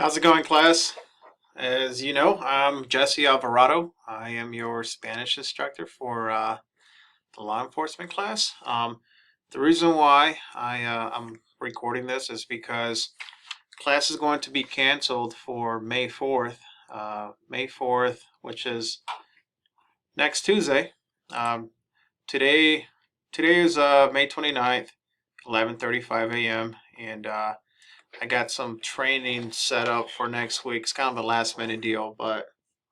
How's it going, class? As you know, I'm Jesse Alvarado. I am your Spanish instructor for the law enforcement class. The reason why I'm recording this is because class is going to be canceled for May 4th. May 4th, which is next Tuesday. Um, today, today is May 29th, 11:35 a.m. and I got some training set up for next week. It's kind of a last minute deal, but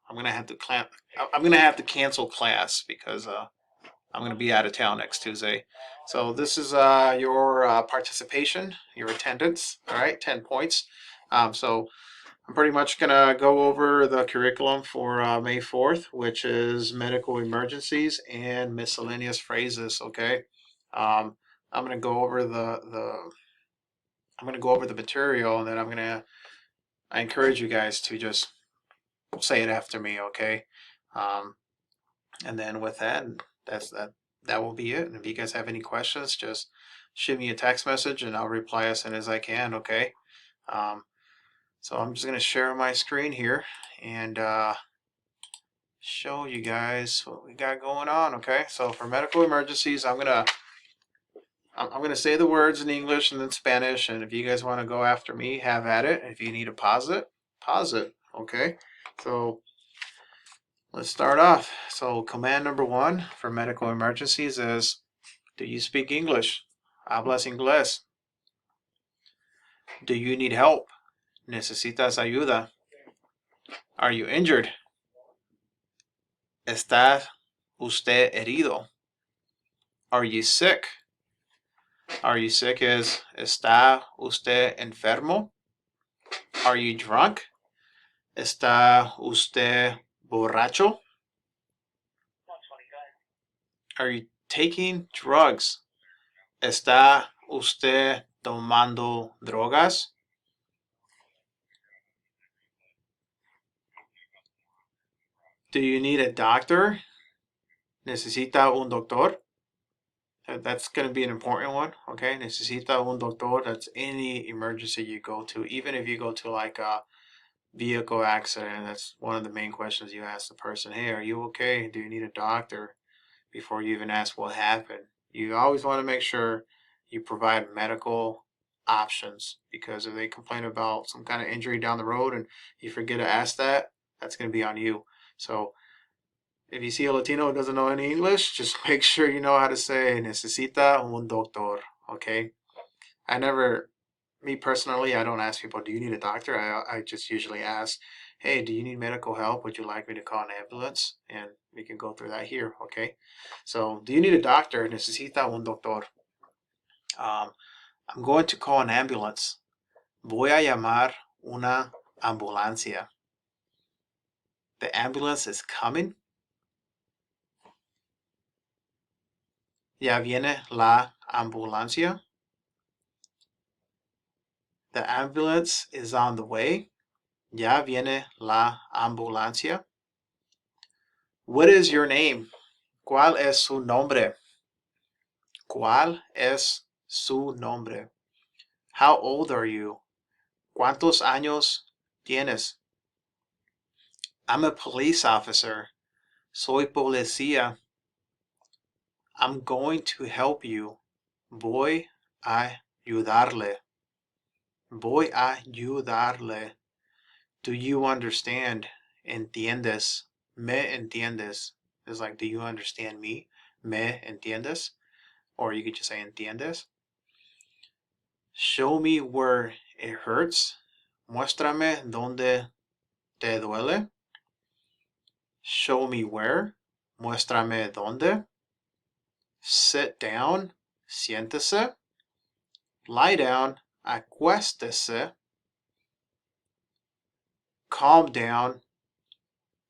I'm gonna have to cancel class because I'm gonna be out of town next Tuesday. So this is your participation, your attendance. All right, 10 points. So I'm pretty much gonna go over the curriculum for May 4th, which is medical emergencies and miscellaneous phrases. Okay. Um, I'm gonna go over the material, and then I encourage you guys to just say it after me, okay? Um, and then with that, that will be it. And if you guys have any questions, just shoot me a text message and I'll reply as soon as I can, okay? Um, so I'm just gonna share my screen here and show you guys what we got going on, okay? So for medical emergencies, I'm gonna say the words in English and then Spanish, and if you guys want to go after me, have at it. If you need to pause it. Okay. So let's start off. So command number 1 for medical emergencies is, do you speak English? ¿Hablas inglés? Do you need help? ¿Necesitas ayuda? Are you injured? ¿Está usted herido? Are you sick? Are you sick is, ¿está usted enfermo? Are you drunk? ¿Está usted borracho? Are you taking drugs? ¿Está usted tomando drogas? Do you need a doctor? ¿Necesita un doctor? That's going to be an important one, okay? Necesita un doctor. That's any emergency you go to. Even if you go to like a vehicle accident, that's one of the main questions you ask the person. Hey, are you okay? Do you need a doctor? Before you even ask what happened. You always want to make sure you provide medical options, because if they complain about some kind of injury down the road and you forget to ask that, that's going to be on you. So if you see a Latino who doesn't know any English, just make sure you know how to say necesita un doctor, okay? Me personally, I don't ask people, do you need a doctor? I just usually ask, hey, do you need medical help? Would you like me to call an ambulance? And we can go through that here, okay? So, do you need a doctor? Necesita un doctor. I'm going to call an ambulance. Voy a llamar una ambulancia. The ambulance is coming. Ya viene la ambulancia. The ambulance is on the way. Ya viene la ambulancia. What is your name? ¿Cuál es su nombre? ¿Cuál es su nombre? How old are you? ¿Cuántos años tienes? I'm a police officer. Soy policía. I'm going to help you. Voy a ayudarle. Voy a ayudarle. Do you understand? ¿Entiendes? ¿Me entiendes? It's like, do you understand me? ¿Me entiendes? Or you could just say entiendes. Show me where it hurts. Muéstrame dónde te duele. Show me where. Muéstrame dónde. Sit down. Siéntese. Lie down. Acuéstese. Calm down.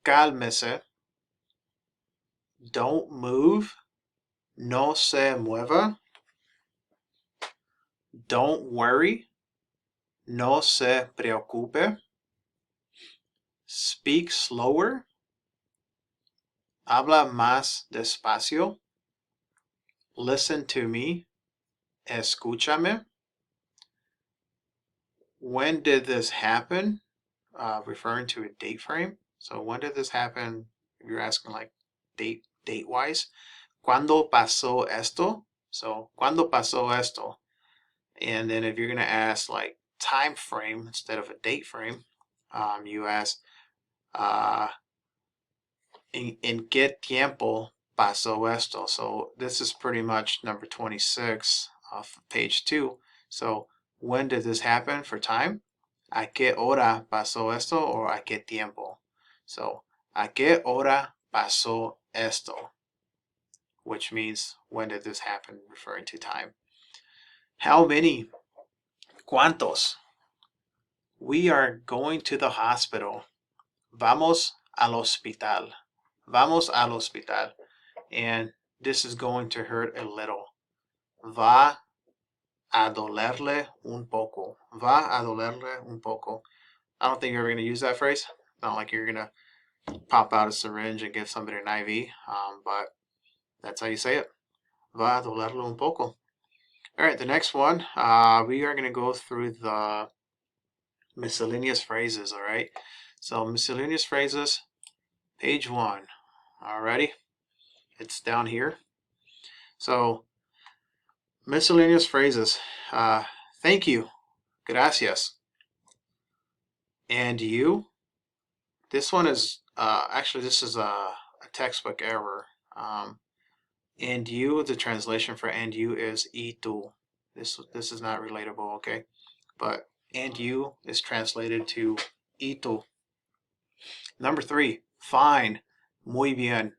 Cálmese. Don't move. No se mueva. Don't worry. No se preocupe. Speak slower. Habla más despacio. Listen to me. Escúchame. When did this happen? referring to a date frame. So when did this happen? If you're asking like date wise, ¿Cuándo pasó esto? So ¿cuándo pasó esto? And then if you're gonna ask like time frame instead of a date frame, you ask en qué tiempo pasó esto? So this is pretty much number 26 of page 2. So when did this happen for time? ¿A qué hora pasó esto? Or ¿a qué tiempo? So ¿a qué hora pasó esto? Which means when did this happen, referring to time. How many? ¿Cuántos? We are going to the hospital. Vamos al hospital. Vamos al hospital. And this is going to hurt a little. Va a dolerle un poco. Va a dolerle un poco. I don't think you're ever going to use that phrase. Not like you're going to pop out a syringe and give somebody an IV, but that's how you say it. Va a dolerle un poco. All right, the next one, we are going to go through the miscellaneous phrases, all right? So miscellaneous phrases, page 1. Alrighty, it's down here. So miscellaneous phrases. Thank you. Gracias. And you. This one is actually this is a textbook error. And you, the translation for and you is y tú. This is not relatable, okay? But and you is translated to y tú. Number 3, fine, muy bien.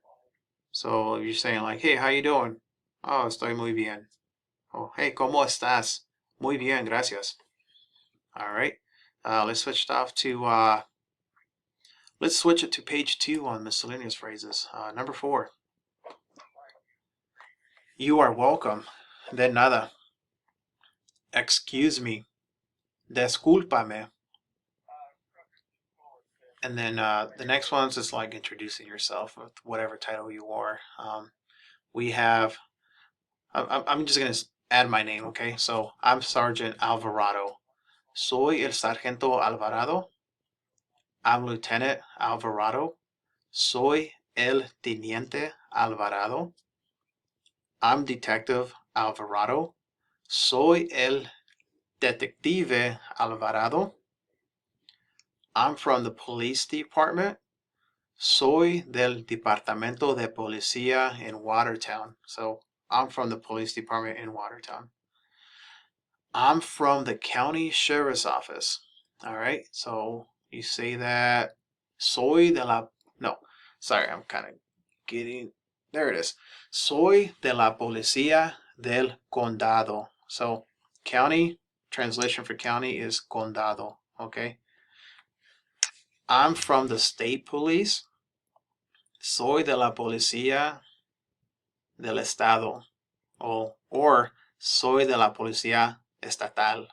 So you're saying like, hey, how you doing? Oh, estoy muy bien. Oh, hey, ¿cómo estás? Muy bien, gracias. All right. Let's switch it off to let's switch it to page 2 on miscellaneous phrases. Number 4. You are welcome. De nada. Excuse me. Discúlpame. And then the next one's just like introducing yourself with whatever title you are. We have, I'm just going to add my name, okay? So I'm Sergeant Alvarado. Soy el Sargento Alvarado. I'm Lieutenant Alvarado. Soy el Teniente Alvarado. I'm Detective Alvarado. Soy el Detective Alvarado. I'm from the police department. Soy del Departamento de Policía in Watertown. So I'm from the police department in Watertown. I'm from the county sheriff's office. All right. So you say that. Soy de la. No, sorry. I'm kind of getting. There it is. Soy de la policía del condado. So county, translation for county is condado. Okay. I'm from the state police. Soy de la policía del estado. Or soy de la policía estatal.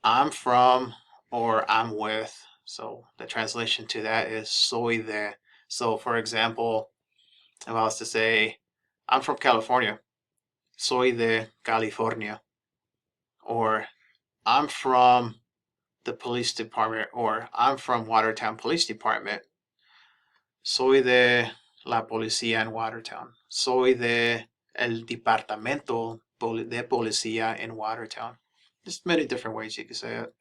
I'm from or I'm with. So the translation to that is soy de. So for example, if I was to say, I'm from California. Soy de California. Or I'm from the police department, or I'm from Watertown Police Department. Soy de la policía en Watertown. Soy de el departamento de policía en Watertown. Just many different ways you can say it.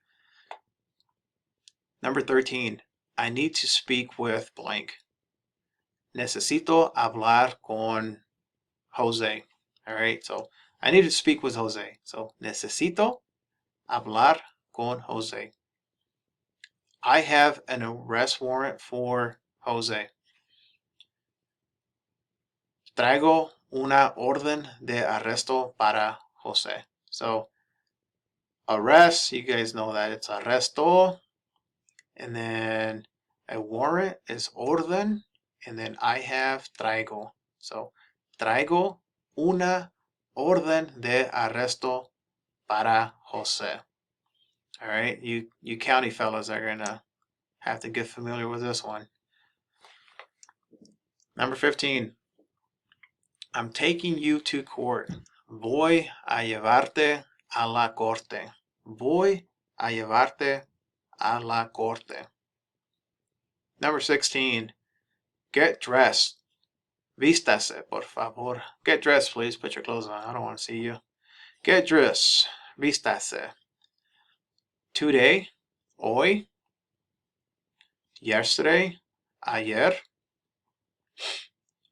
Number 13, I need to speak with blank. Necesito hablar con Jose. All right, so I need to speak with Jose. So necesito hablar con Jose. I have an arrest warrant for Jose. Traigo una orden de arresto para Jose. So arrest, you guys know that it's arresto. And then a warrant is orden. And then I have traigo. So traigo una orden de arresto para Jose. All right, you county fellas are gonna have to get familiar with this one. Number 15. I'm taking you to court. Voy a llevarte a la corte. Voy a llevarte a la corte. Number 16, get dressed. Vístase, por favor. Get dressed, please. Put your clothes on. I don't want to see you. Get dressed. Vístase. Today, hoy. Yesterday, ayer.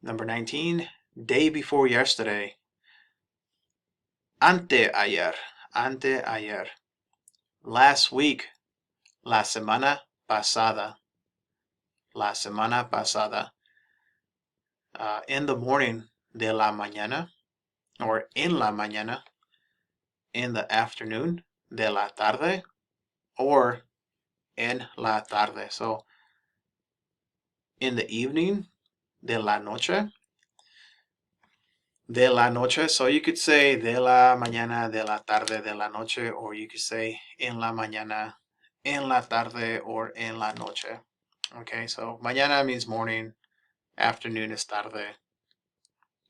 Number 19, day before yesterday. Anteayer. Anteayer. Last week. La semana pasada. La semana pasada. In the morning, de la mañana, or en la mañana. In the afternoon, de la tarde, or en la tarde. So, in the evening, de la noche. De la noche. So you could say de la mañana, de la tarde, de la noche, or you could say en la mañana, en la tarde, or en la noche. Okay, so mañana means morning, afternoon is tarde,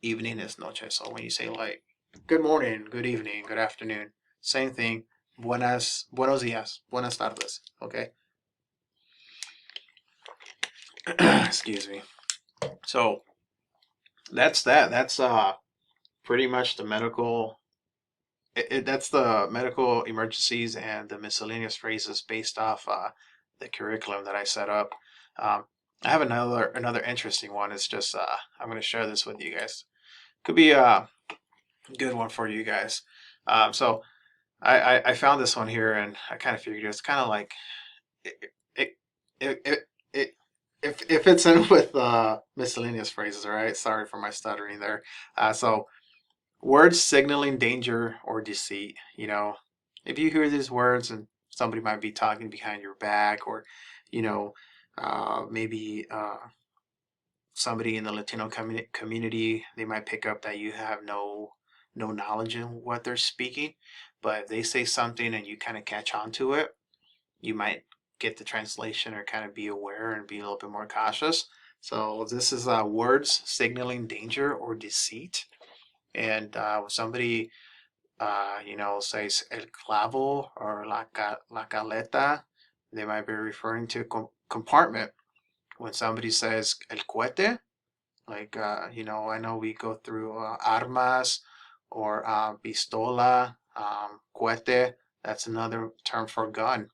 evening is noche. So when you say like good morning, good evening, good afternoon, same thing. Buenos días, buenas tardes. Okay. Excuse me. So that's that. That's pretty much the medical. That's the medical emergencies and the miscellaneous phrases based off the curriculum that I set up. I have another interesting one. It's just I'm going to share this with you guys. Could be a good one for you guys. So I found this one here, and I kind of figured it's kind of like it it it. it if fits in with miscellaneous phrases, all right. Sorry for my stuttering there. So words signaling danger or deceit. You know, if you hear these words and somebody might be talking behind your back, or you know, maybe somebody in the Latino community, they might pick up that you have no knowledge in what they're speaking, but if they say something and you kind of catch on to it, you might get the translation or kind of be aware and be a little bit more cautious. So this is words signaling danger or deceit. And somebody, says el clavo or la caleta, they might be referring to compartment. When somebody says el cohete, like, I know we go through armas or pistola, cohete, that's another term for gun.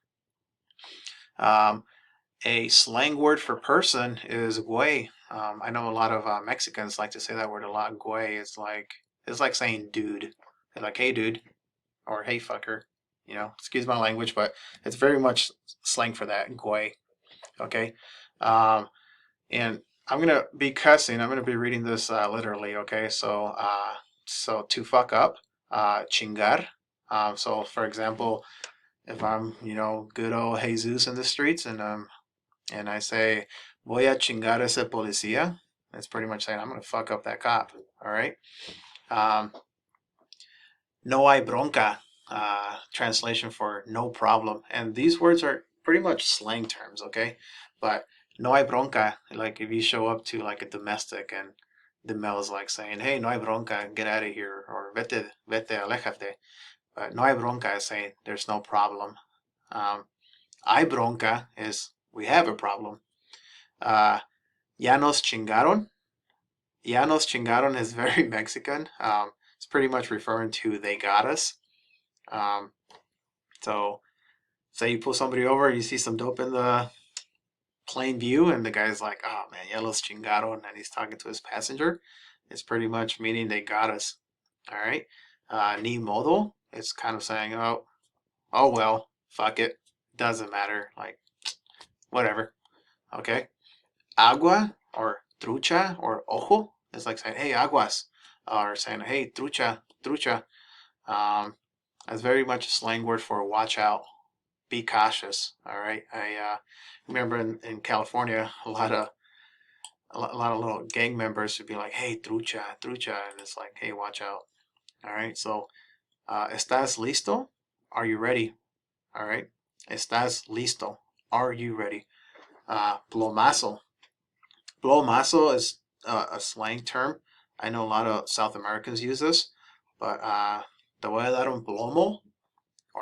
A slang word for person is güey. I know a lot of Mexicans like to say that word a lot. Güey is it's like saying dude. They're like, hey dude, or hey fucker. Excuse my language, but it's very much slang for that. Güey. Okay. And I'm gonna be cussing. I'm gonna be reading this literally. Okay. So to fuck up, chingar. So for example, if I'm good old Jesus in the streets, and I say, voy a chingar ese policía, that's pretty much saying I'm going to fuck up that cop. All right. No hay bronca, translation for no problem. And these words are pretty much slang terms, okay? But no hay bronca, like if you show up to like a domestic and the male is like saying, hey, no hay bronca, get out of here, or vete, aléjate. But no hay bronca is saying there's no problem. Hay bronca is we have a problem. Ya nos chingaron. Ya nos chingaron is very Mexican. It's pretty much referring to they got us. So say you pull somebody over and you see some dope in the plain view, and the guy's like, oh man, ya los chingaron, and he's talking to his passenger. It's pretty much meaning they got us. All right. Ni modo, it's kind of saying, oh well, fuck it. Doesn't matter. Like, whatever. Okay. Agua or trucha or ojo is like saying, hey, aguas, or saying, hey, trucha, trucha. That's very much a slang word for watch out, be cautious. All right. I remember in California, a lot of little gang members would be like, hey, trucha, trucha, and it's like, hey, watch out. All right. So, estás listo? Are you ready? All right. Estás listo? Are you ready? Plomazo. Plomazo is a slang term. I know a lot of South Americans use this, but te voy a dar un plomo